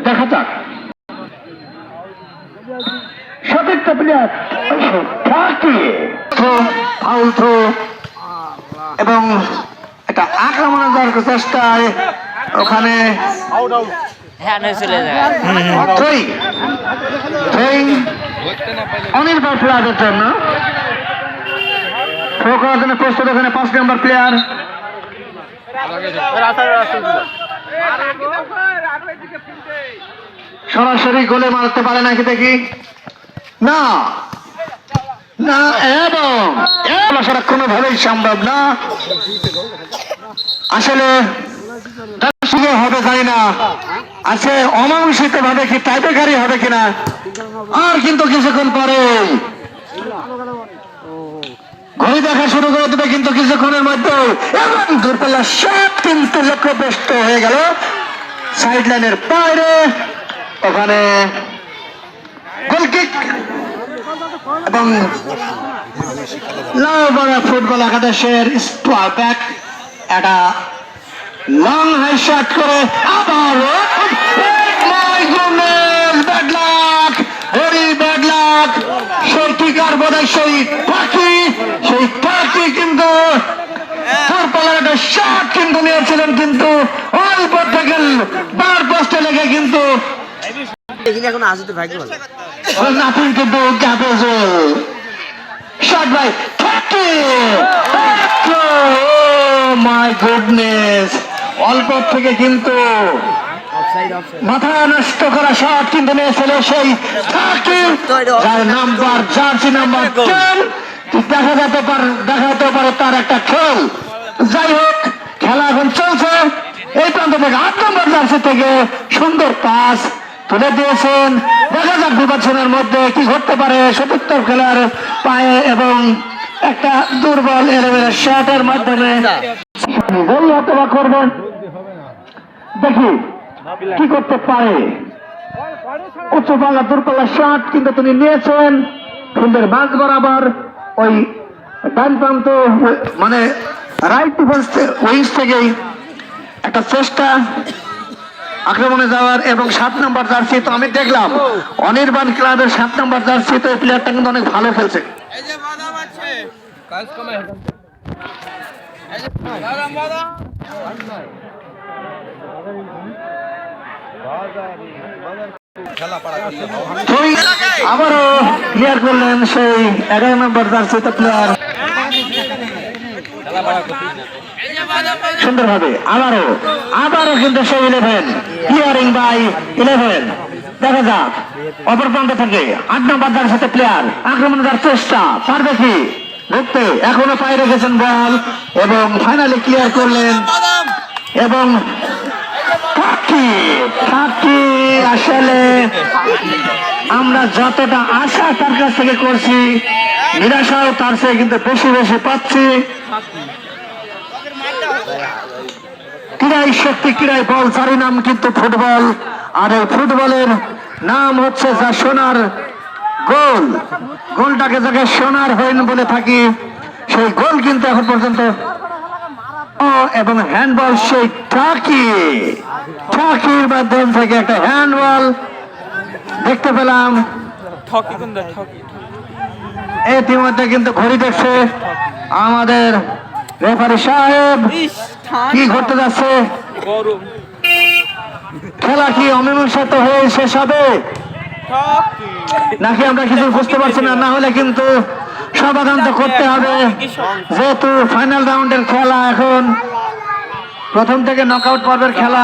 দেখা যাক সতীর্থ প্লেয়ার ফাউল থ্রো এবং একটা আক্রমণের চেষ্টায় ওখানে অনির্বাণ প্লেয়ারের জন্য থ্রো করার জন্য প্রস্তুত ওখানে 5 নম্বর প্লেয়ার সরাসরি গোলে মারতে পারে নাকি দেখি না না এবং কোনোভাবেই সম্ভব না আসলে হবে জানি না আছে অমানুষিত ভাবে কি টাইপেকারী হবে কিনা আর কিন্তু কিছুক্ষণ পরে ঘড়ি দেখা শুরু করে দেবে কিন্তু কিছুক্ষণের মধ্যে এবং দূরপাল্লা সব কিন্তু লক্ষ্যভ্রষ্ট হয়ে গেল সাইড লাইনের বাইরে ওখানে গোলকিক এবং লাউবাড়া ফুটবল একাদশের স্কোয়ার ব্যাক একটা লং হাই শট করে আবার সেই কিকার বোধহয় সেই পাখি কিন্তু একটা শট কিন্তু নিয়েছিলেন কিন্তু অল্প থেকে বার পোস্টে লেগে কিন্তু এখন আসতে ভাগ্য ভালো nothing to do Gabriel shot by Taki oh my goodness অল্প থেকে কিন্তু মাথা নষ্ট করা শট কিন্তু নিয়েছিল সেই Taki যার নাম্বার জার্সি নাম্বার 10 দেখাতে পারে তার একটা খেল যাই হোক খেলা এখন চলছে এই প্রান্ত থেকে 8 নম্বর জার্সি থেকে সুন্দর পাস তুলে দিয়েছেন দেখা যাক নির্বাচনের মধ্যে কি ঘটতে পারে সতীর্থ খেলার পায়ে এবং একটা দুর্বল এলেভেনের শটের মাধ্যমে হয়তোবা করবেন দেখি কি করতে পারে উচ্চ পাল্লা দূরপাল্লা শট কিন্তু তিনি নিয়েছেন ফিল্ডের মাঝ বরাবর ওই ডান প্রান্ত মানে রাইট ডিফেন্স উইংস থেকেই একটা চেষ্টা আক্রমণে যাওয়ার এবং 7 নম্বর জার্সি তো আমি দেখলাম অনির্বাণ ক্লাবের 7 নম্বর জার্সি তো এই প্লেয়ারটা কিন্তু অনেক ভালো খেলছে আবারও ক্লিয়ার করলেন সেই 11 নম্বর জার্সি তো প্লেয়ার সুন্দরভাবে আবারও কিন্তু সেই 11 ক্লিয়ারিং বাই 11 দেখা যাক অপর প্রান্ত থেকে 8 নম্বর জার্সিতে প্লেয়ার আক্রমণ করার চেষ্টা পারবে কি ঢুকতে এখনো পায়ে রেখেছেন বল এবং ফাইনালি ক্লিয়ার করলেন এবং আসলে আমরা যতটা আশা তার কাছ থেকে করছি নিরাশাও তার চেয়ে কিন্তু বেশি পাচ্ছি ক্রীড়াই শক্তি ক্রীড়াই বল যারই নাম কিন্তু ফুটবল আর এই ফুটবলের নাম হচ্ছে যা সোনার গোলটাকে যাকে সোনার হরিণ বলে থাকি সেই গোল কিন্তু এখন পর্যন্ত এবং হ্যান্ডবল সেই টাকির মাধ্যম থেকে একটা হ্যান্ডবল দেখতে পেলাম ইতিমধ্যে কিন্তু ঘড়ি দেখছে আমাদের রেফারি সাহেব কি ঘটতে যাচ্ছে খেলা কি অমীমাংসিত হয়ে শেষ হবে নাকি আমরা কিছু বুঝতে পারছি না হলে কিন্তু সমাধান তো করতে হবে যেহেতু ফাইনাল রাউন্ডের খেলা এখন প্রথম থেকে নকআউট পর্বের খেলা